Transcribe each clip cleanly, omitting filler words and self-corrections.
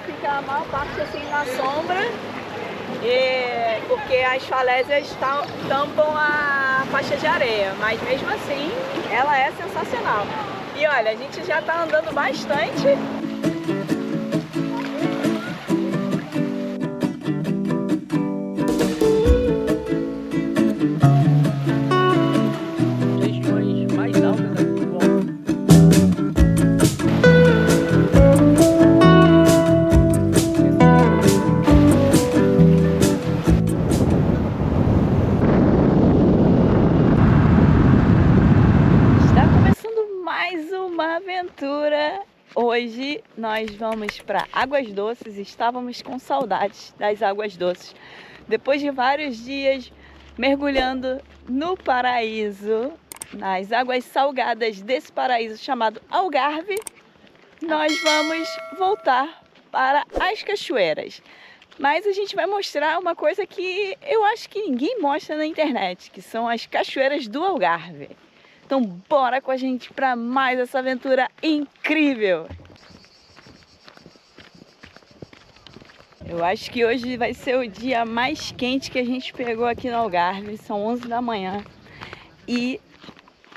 fica a maior parte assim na sombra, porque as falésias tampam a faixa de areia, mas mesmo assim ela é sensacional. E olha, a gente já está andando bastante. Regiões mais altas aqui em volta. Mais uma aventura. Hoje nós vamos para Águas Doces. Estávamos com saudades das Águas Doces. Depois de vários dias mergulhando no paraíso, nas águas salgadas desse paraíso chamado Algarve, nós vamos voltar para as cachoeiras. Mas a gente vai mostrar uma coisa que eu acho que ninguém mostra na internet, que são as cachoeiras do Algarve. Então bora com a gente para mais essa aventura incrível! Eu acho que hoje vai ser o dia mais quente que a gente pegou aqui no Algarve. São 11 da manhã e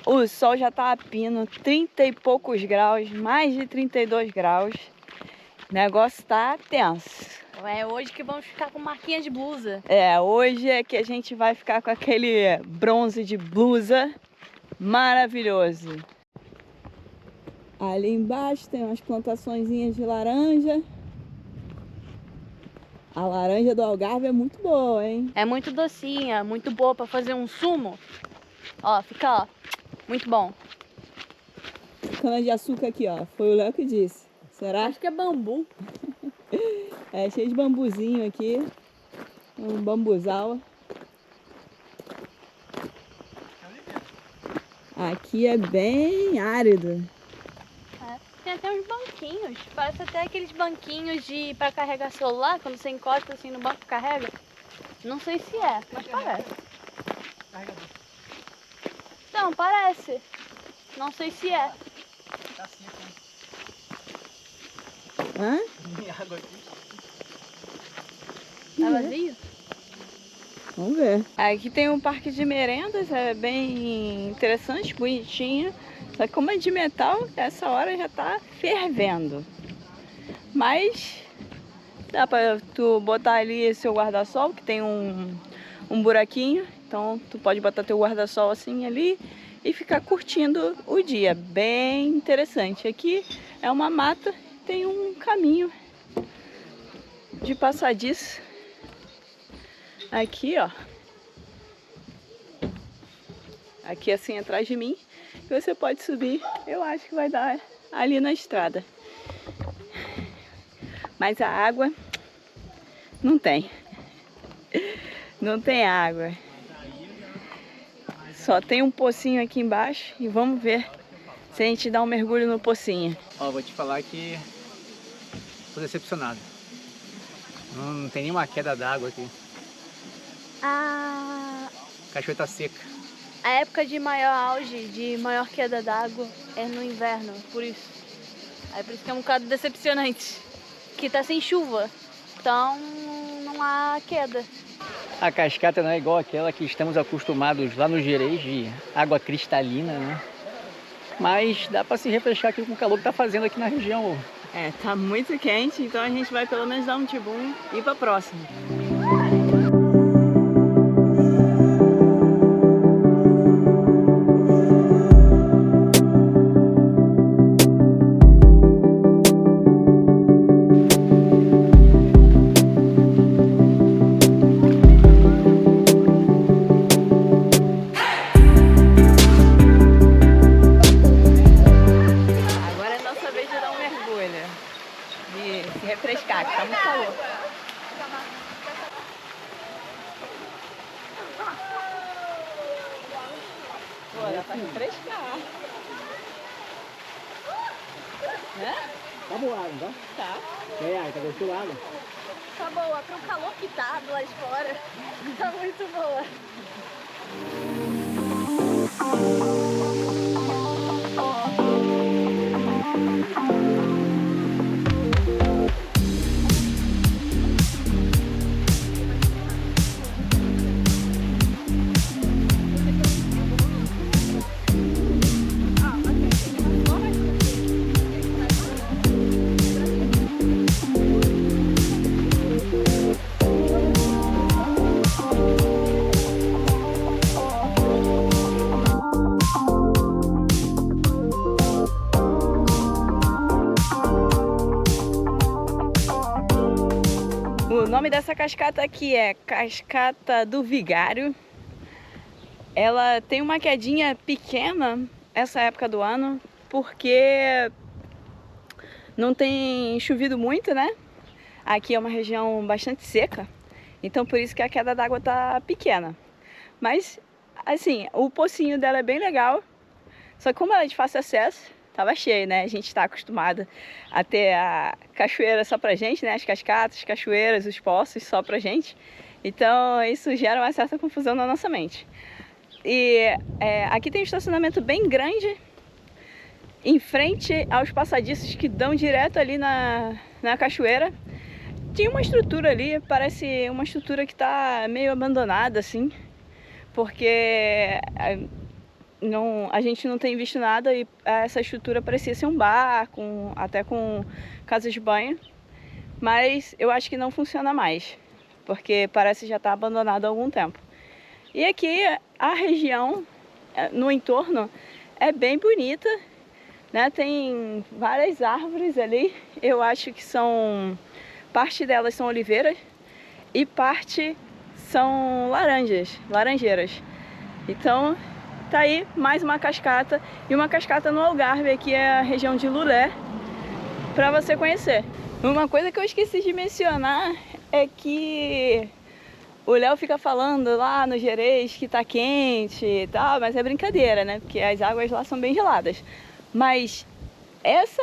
o sol já tá a pino, 30 e poucos graus, mais de 32 graus. O negócio tá tenso. É hoje que vamos ficar com marquinha de blusa. Hoje é que a gente vai ficar com aquele bronze de blusa. Maravilhoso! Ali embaixo tem umas plantaçõezinhas de laranja. A laranja do Algarve é muito boa, hein? É muito docinha, muito boa para fazer um sumo. Ó, fica, ó, muito bom. Cana de açúcar aqui, ó. Foi o Léo que disse. Será? Acho que é bambu. É cheio de bambuzinho aqui. Um bambuzal. Aqui é bem árido. Tem até uns banquinhos. Parece até aqueles banquinhos para carregar celular, quando você encosta assim no banco carrega. Não sei se é, mas parece. Então, parece. Não sei se é. Tá seco, hein? Hã? Tem água aqui. Tá vazio? Vamos ver. Aqui tem um parque de merendas, é bem interessante, bonitinho. Só que como é de metal, essa hora já tá fervendo. Mas dá pra tu botar ali seu guarda-sol, que tem um buraquinho. Então tu pode botar teu guarda-sol assim ali e ficar curtindo o dia. Bem interessante. Aqui é uma mata, tem um caminho de passadiço. Aqui, ó. Aqui assim atrás de mim. Você pode subir. Eu acho que vai dar ali na estrada. Mas a água não tem. Não tem água. Só tem um pocinho aqui embaixo. E vamos ver se a gente dá um mergulho no pocinho. Ó, vou te falar que tô decepcionado. Não tem nenhuma queda d'água aqui. A Cachoeira tá seca. época de maior auge, de maior queda d'água é no inverno, por isso. Aí por isso que é um bocado decepcionante. Que tá sem chuva, então não há queda. A cascata não é igual aquela que estamos acostumados lá no Gerês, de água cristalina, né? Mas dá pra se refrescar aqui com o calor que tá fazendo aqui na região. Tá muito quente, então a gente vai pelo menos dar um tibum e ir pra próxima. Refrescar, que tá muito calor. Pô, dá pra refrescar. Né? Tá boa, não tá? Tá. Tá gostando da água? Tá boa, pro calor que tá lá de fora, tá muito boa. nome dessa cascata aqui é Cascata do Vigário. Ela tem uma quedinha pequena essa época do ano, porque não tem chovido muito, né? Aqui é uma região bastante seca, então por isso que a queda d'água tá pequena. Mas, assim, o pocinho dela é bem legal, só que como ela é de fácil acesso, tava cheio, né? A gente tá acostumado a ter a cachoeira só pra gente, né? As cascatas, as cachoeiras, os poços só pra gente. Então isso gera uma certa confusão na nossa mente. E aqui tem um estacionamento bem grande, em frente aos passadiços que dão direto ali na cachoeira. Tinha uma estrutura ali, parece uma estrutura que tá meio abandonada assim, porque a gente não tem visto nada e essa estrutura parecia ser um bar, até com casa de banho, mas eu acho que não funciona mais, porque parece já estar abandonado há algum tempo. E aqui a região no entorno é bem bonita, né? Tem várias árvores ali, eu acho que parte delas são oliveiras e parte são laranjeiras. Então tá aí mais uma cascata, e uma cascata no Algarve, aqui é a região de Lulé, para você conhecer. Uma coisa que eu esqueci de mencionar é que o Léo fica falando lá no Gerês que tá quente e tal, mas é brincadeira, né? Porque as águas lá são bem geladas. Mas essa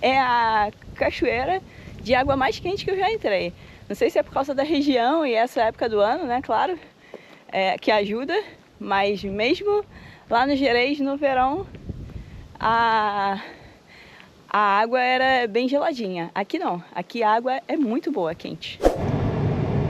é a cachoeira de água mais quente que eu já entrei. Não sei se é por causa da região e essa época do ano, né? Claro, que ajuda. Mas mesmo lá no Gerês, no verão, a água era bem geladinha. Aqui não, aqui a água é muito boa, quente.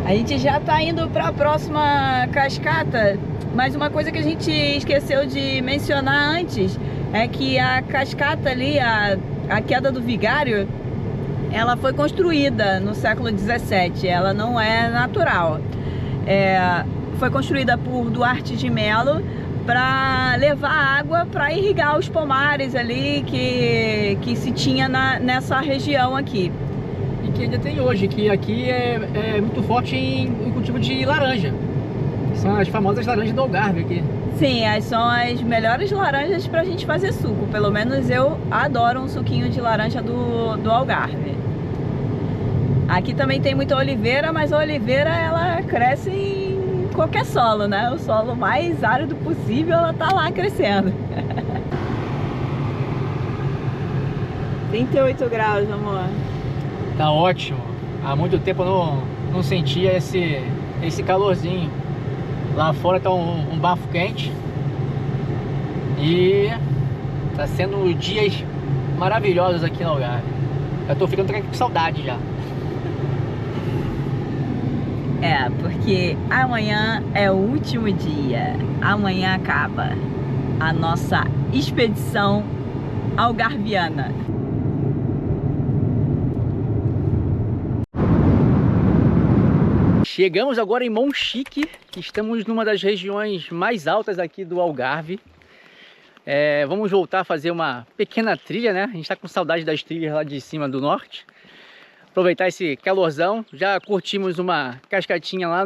A gente já está indo para a próxima cascata, mas uma coisa que a gente esqueceu de mencionar antes é que a cascata ali, a queda do Vigário, ela foi construída no século XVII, ela não é natural. Foi construída por Duarte de Melo para levar água para irrigar os pomares ali que se tinha nessa região aqui. E que ainda tem hoje, que aqui é muito forte em cultivo de laranja. São as famosas laranjas do Algarve aqui. Sim, são as melhores laranjas para a gente fazer suco. Pelo menos eu adoro um suquinho de laranja do Algarve. Aqui também tem muita oliveira, mas a oliveira ela cresce em qualquer solo, né? O solo mais árido possível, ela tá lá crescendo. 38 graus, amor. Tá ótimo. Há muito tempo eu não sentia esse calorzinho. Lá fora tá um bafo quente. E tá sendo dias maravilhosos aqui no Algarve. Eu tô ficando com saudade já. Porque amanhã é o último dia. Amanhã acaba a nossa expedição algarviana. Chegamos agora em Monchique, estamos numa das regiões mais altas aqui do Algarve. Vamos voltar a fazer uma pequena trilha, né? A gente está com saudade das trilhas lá de cima do norte. Aproveitar esse calorzão. Já curtimos uma cascatinha lá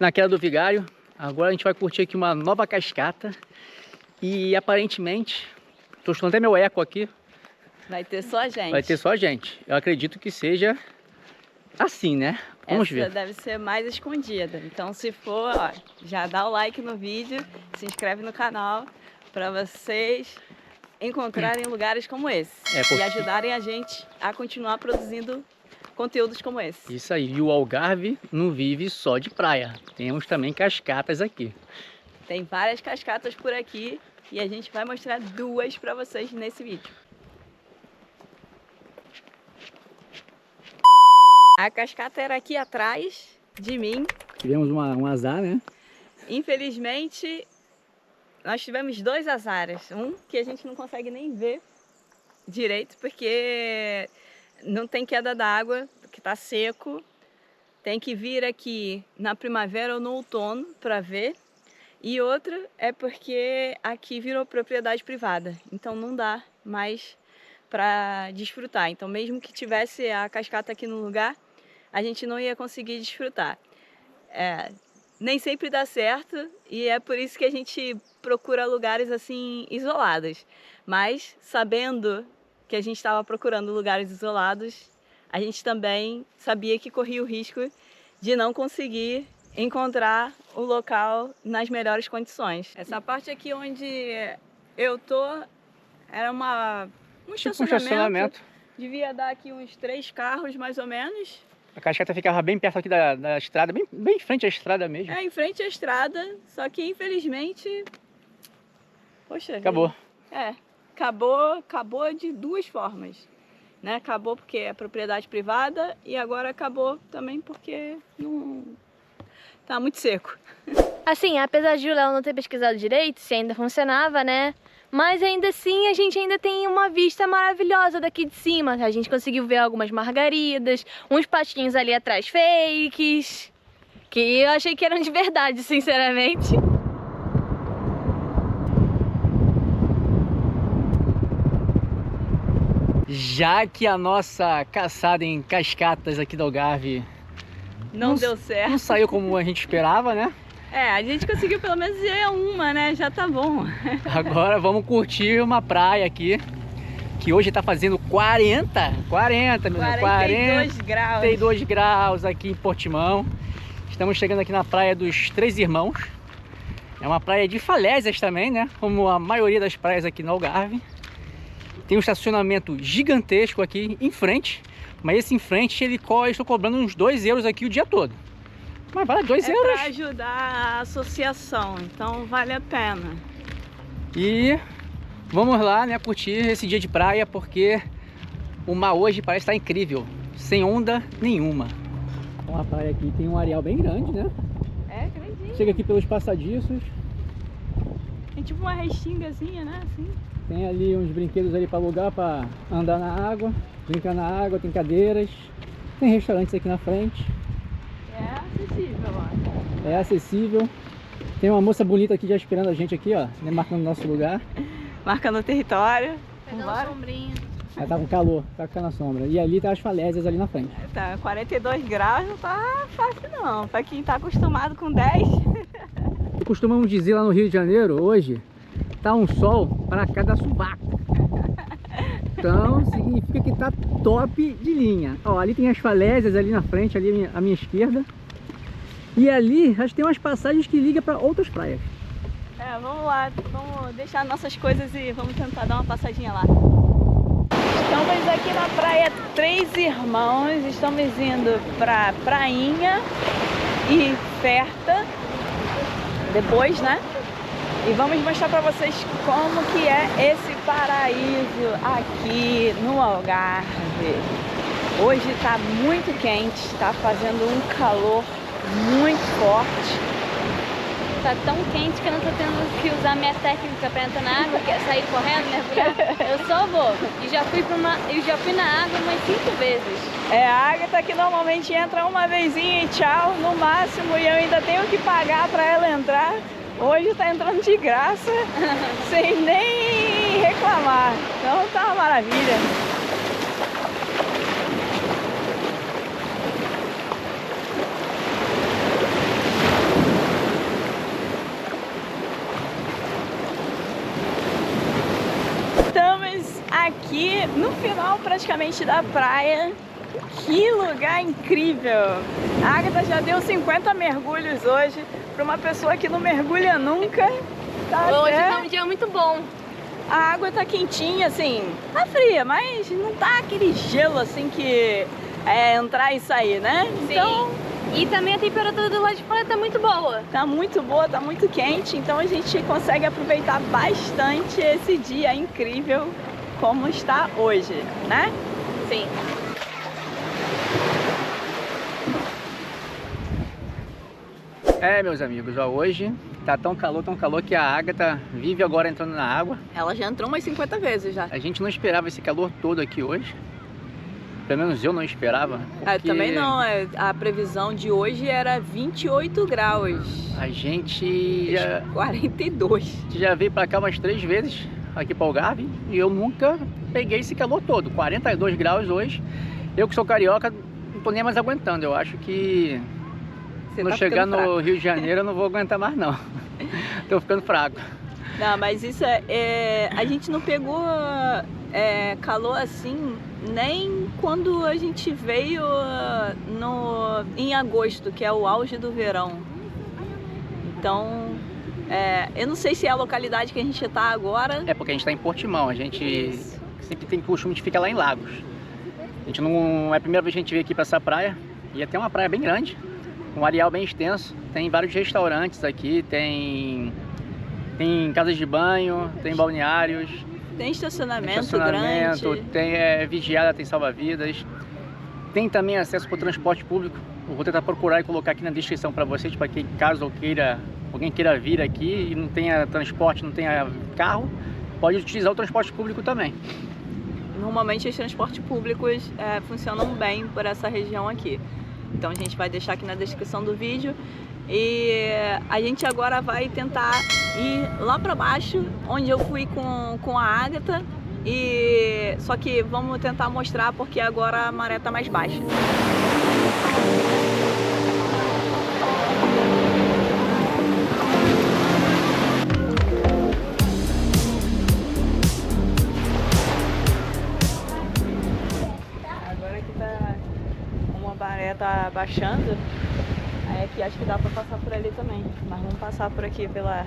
na queda do Vigário. Agora a gente vai curtir aqui uma nova cascata. E aparentemente, estou escutando até meu eco aqui. Vai ter só a gente. Vai ter só a gente. Eu acredito que seja assim, né? Vamos ver. Essa deve ser mais escondida. Então, se for, ó, já dá o like no vídeo, se inscreve no canal para vocês encontrarem lugares como esse e ajudarem a gente a continuar produzindo conteúdos como esse. Isso aí. E o Algarve não vive só de praia. Temos também cascatas aqui. Tem várias cascatas por aqui e a gente vai mostrar duas para vocês nesse vídeo. A cascata era aqui atrás de mim. Tivemos um azar, né? Infelizmente, nós tivemos dois azares. Um que a gente não consegue nem ver direito, porque não tem queda d'água, porque está seco. Tem que vir aqui na primavera ou no outono para ver. E outra é porque aqui virou propriedade privada. Então não dá mais para desfrutar. Então mesmo que tivesse a cascata aqui no lugar, a gente não ia conseguir desfrutar. Nem sempre dá certo e é por isso que a gente procura lugares assim isolados. Mas sabendo que a gente estava procurando lugares isolados, a gente também sabia que corria o risco de não conseguir encontrar o local nas melhores condições. Essa parte aqui onde eu tô era um estacionamento. Devia dar aqui uns 3 carros mais ou menos. A cascata ficava bem perto aqui da estrada, bem em frente à estrada mesmo. Em frente à estrada, só que infelizmente... Poxa acabou. vida. Acabou de 2 formas. Né? Acabou porque é propriedade privada e agora acabou também porque não... tá muito seco. Assim, apesar de o Léo não ter pesquisado direito se ainda funcionava, né? Mas ainda assim a gente ainda tem uma vista maravilhosa daqui de cima. A gente conseguiu ver algumas margaridas, uns patinhos ali atrás fakes, que eu achei que eram de verdade, sinceramente. Já que a nossa caçada em cascatas aqui do Algarve não deu certo. Não saiu como a gente esperava, né? A gente conseguiu pelo menos ir uma, né? Já tá bom. Agora vamos curtir uma praia aqui, que hoje tá fazendo 42 graus. 42 graus aqui em Portimão. Estamos chegando aqui na praia dos Três Irmãos. É uma praia de falésias também, né? Como a maioria das praias aqui no Algarve. Tem um estacionamento gigantesco aqui em frente, mas esse em frente estou cobrando uns 2 euros aqui o dia todo. Mas vale 2 euros. É para ajudar a associação, então vale a pena. E vamos lá, né, curtir esse dia de praia, porque o mar hoje parece estar incrível, sem onda nenhuma. Então a praia aqui tem um areal bem grande, né? Grandinho. Chega aqui pelos passadiços. Tem tipo uma restingazinha, né? Assim. Tem ali uns brinquedos ali para alugar, para andar na água, brincar na água, tem cadeiras. Tem restaurantes aqui na frente. É acessível, ó. É acessível. Tem uma moça bonita aqui já esperando a gente aqui, ó, né, marcando o nosso lugar. Marcando o território. Pegando sombrinha. Ela tá com calor, tá ficando na sombra. E ali tá as falésias ali na frente. Tá, 42 graus não tá fácil não. Pra quem tá acostumado com 10. Costumamos dizer lá no Rio de Janeiro, hoje, tá um sol para cada sovaco. Então significa que tá top de linha. Ó, ali tem as falésias ali na frente, ali à minha esquerda. E ali, acho que tem umas passagens que ligam para outras praias. Vamos lá, vamos deixar nossas coisas e vamos tentar dar uma passadinha lá. Estamos aqui na praia Três Irmãos, estamos indo pra Prainha e Ferta, depois, né? E vamos mostrar pra vocês como que é esse paraíso aqui no Algarve. Hoje tá muito quente, tá fazendo um calor muito forte. Tá tão quente que eu não tô tendo que usar minha técnica pra entrar na água, que é sair correndo, mergulhar. Eu só vou. E já fui na água umas 5 vezes. A Agatha que normalmente entra uma vezinha e tchau, no máximo, e eu ainda tenho que pagar pra ela entrar. Hoje tá entrando de graça, sem nem reclamar. Então tá uma maravilha. Estamos aqui no final praticamente da praia. Que lugar incrível! A Agatha já deu 50 mergulhos hoje. Para uma pessoa que não mergulha nunca, hoje tá um dia muito bom. A água tá quentinha, assim, tá fria, mas não tá aquele gelo assim que é entrar e sair, né? Sim. Então, e também a temperatura do lado de fora tá muito boa. Tá muito boa, tá muito quente, então a gente consegue aproveitar bastante esse dia incrível como está hoje, né? Sim. Meus amigos, ó, hoje tá tão calor que a Agatha vive agora entrando na água. Ela já entrou umas 50 vezes já. A gente não esperava esse calor todo aqui hoje. Pelo menos eu não esperava. Porque... também não, a previsão de hoje era 28 graus. A gente 42. Já veio pra cá umas 3 vezes, aqui para o Algarve, e eu nunca peguei esse calor todo. 42 graus hoje. Eu que sou carioca, tô nem mais aguentando. Eu acho que Você quando tá chegar ficando no fraco. Rio de Janeiro eu não vou aguentar mais não. Tô ficando fraco. Não, mas isso a gente não pegou calor assim nem quando a gente veio em agosto, que é o auge do verão. Então, eu não sei se é a localidade que a gente tá agora. É porque a gente tá em Portimão, a gente Isso. sempre tem costume de ficar lá em Lagos. A gente não é a primeira vez que a gente veio aqui pra essa praia. E até uma praia bem grande, um areal bem extenso. Tem vários restaurantes aqui, tem casas de banho, tem balneários, Tem estacionamento, estacionamento, grande. tem vigiada, tem salva-vidas. Tem também acesso para o transporte público. Eu vou tentar procurar e colocar aqui na descrição para vocês, para quem caso alguém queira vir aqui e não tenha transporte, não tenha carro, pode utilizar o transporte público também. Normalmente os transportes públicos funcionam bem por essa região aqui. Então a gente vai deixar aqui na descrição do vídeo. E a gente agora vai tentar ir lá pra baixo, onde eu fui com a Ágata. Só que vamos tentar mostrar porque agora a maré tá mais baixa. Agora que como a maré tá baixando, aí aqui acho que dá pra passar por ali também. Mas vamos passar por aqui pela...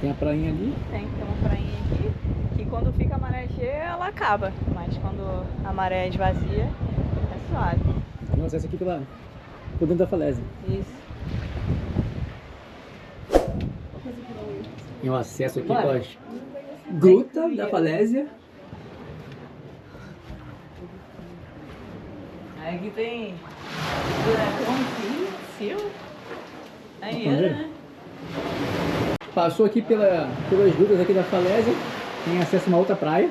Tem a prainha ali. Tem uma prainha aqui, que quando fica a maré cheia, ela acaba. Mas quando a maré esvazia, é suave. Tem um acesso aqui por dentro da falésia. Isso. Tem um acesso aqui Bora. para as grutas da falésia. Aí aqui tem buracão, cio. Aí, né? Passou aqui pelas grutas aqui da falésia, tem acesso a uma outra praia.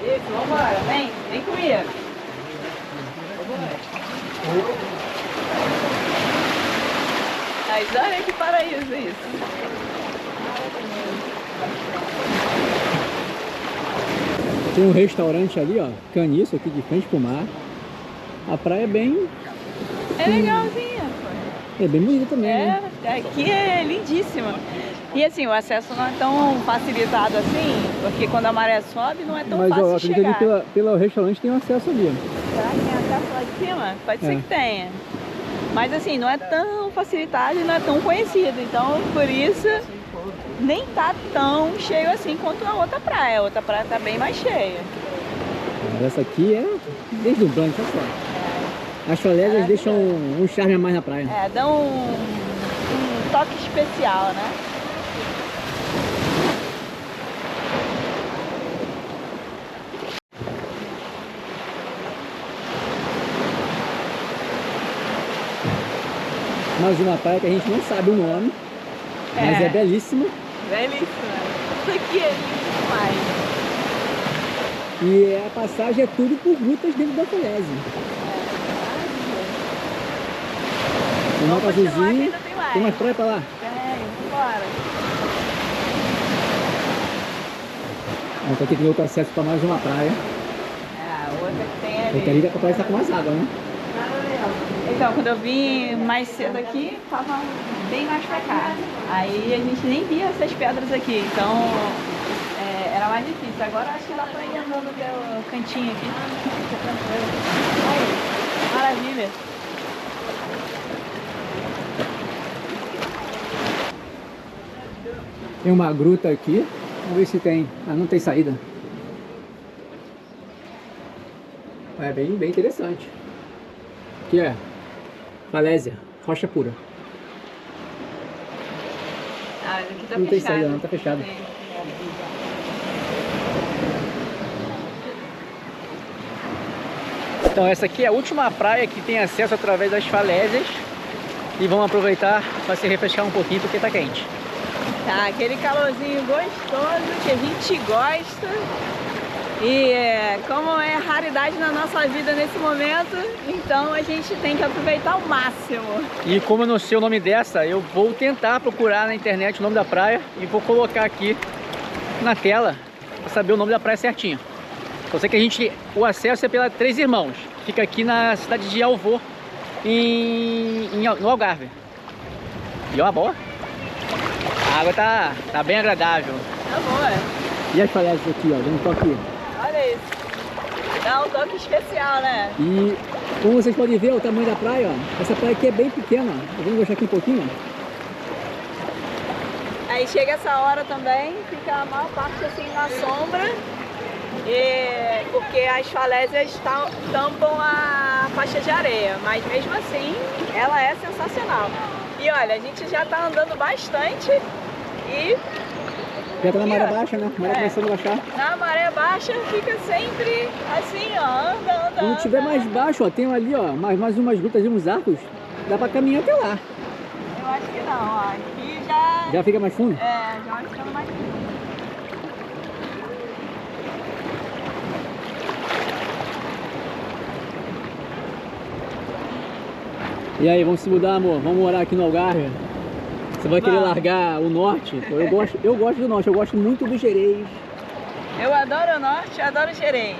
Isso, vambora. Vem comigo. Mas olha que paraíso isso. Tem um restaurante ali, ó, Caniço, aqui de frente pro mar. A praia é bem legalzinha, pô. É bem bonita também, né? Aqui é lindíssima. E assim, o acesso não é tão facilitado assim, porque quando a maré sobe não é tão Mas fácil ó, de acredito chegar. que pelo restaurante tem um acesso ali, ó. Será que tem acesso lá de cima? Pode ser que tenha. Mas assim, não é tão facilitado e não é tão conhecido. Então, por isso, nem tá tão cheio assim quanto a outra praia. A outra praia tá bem mais cheia. Mas essa aqui é deslumbrante, olha só. As falésias deixam um charme a mais na praia. Dão um toque especial, né? Mais uma praia que a gente não sabe o nome, mas é belíssima. Belíssima. Isso aqui é lindo demais. E a passagem é tudo por grutas dentro da falésia. Tem uma azulzinha, tem uma praia pra lá. Vambora. Então aqui tem outro acesso para mais uma praia. A outra que tem ali. Porque ali a praia está com mais água, né? Então, quando eu vim mais cedo aqui, tava bem mais pra cá. Aí a gente nem via essas pedras aqui, então era mais difícil. Agora acho que dá pra ir andando pelo cantinho aqui. Fica tranquilo. Aí, maravilha. Tem uma gruta aqui. Vamos ver se tem. Ah, não tem saída. É bem interessante. Aqui é falésia, rocha pura. Ah, mas aqui tá Não fechado. tem saída não, tá fechado. Tem. Então essa aqui é a última praia que tem acesso através das falésias. E vamos aproveitar para se refrescar um pouquinho porque tá quente. Tá, aquele calorzinho gostoso que a gente gosta. E como é raridade na nossa vida nesse momento, então a gente tem que aproveitar ao máximo. E como eu não sei o nome dessa, eu vou tentar procurar na internet o nome da praia e vou colocar aqui na tela para saber o nome da praia certinho. Eu sei que o acesso é pela Três Irmãos, fica aqui na cidade de Alvor, no Algarve. E ó, boa. A água tá bem agradável. Tá boa. E as falésias aqui, ó, dando um toque. Olha isso. Dá um toque especial, né? E como vocês podem ver o tamanho da praia, ó. Essa praia aqui é bem pequena. Vamos deixar aqui um pouquinho. Aí chega essa hora também, fica a maior parte assim na sombra, porque as falésias tampam a faixa de areia, mas mesmo assim ela é sensacional. E olha, a gente já tá andando bastante e... Já tá na aqui, maré ó, baixa, né? A maré começando a baixar. Na maré baixa fica sempre assim, ó, anda. Quando tiver mais baixo, ó, tem ali, ó, mais umas grutas e uns arcos, dá pra caminhar até lá. Eu acho que não, ó, aqui já... Já fica mais fundo? já vai ficando mais fundo. E aí, vamos se mudar, amor? Vamos morar aqui no Algarve? Você vai querer Vamos. largar o norte? Eu gosto do norte, eu gosto muito do Gerês. Eu adoro o norte, eu adoro o Gerês.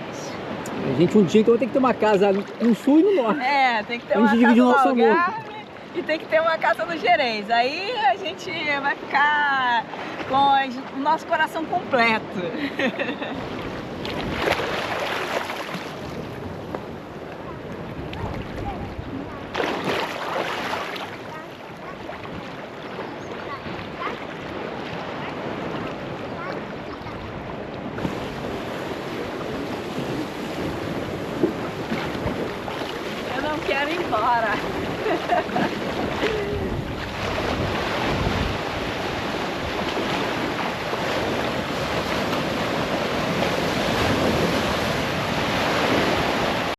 A gente um dia então vai ter que ter uma casa no sul e no norte. Tem que ter A uma gente casa divide o no nosso amor. Algarve e tem que ter uma casa no Gerês. Aí a gente vai ficar com o nosso coração completo. Eu não quero ir embora.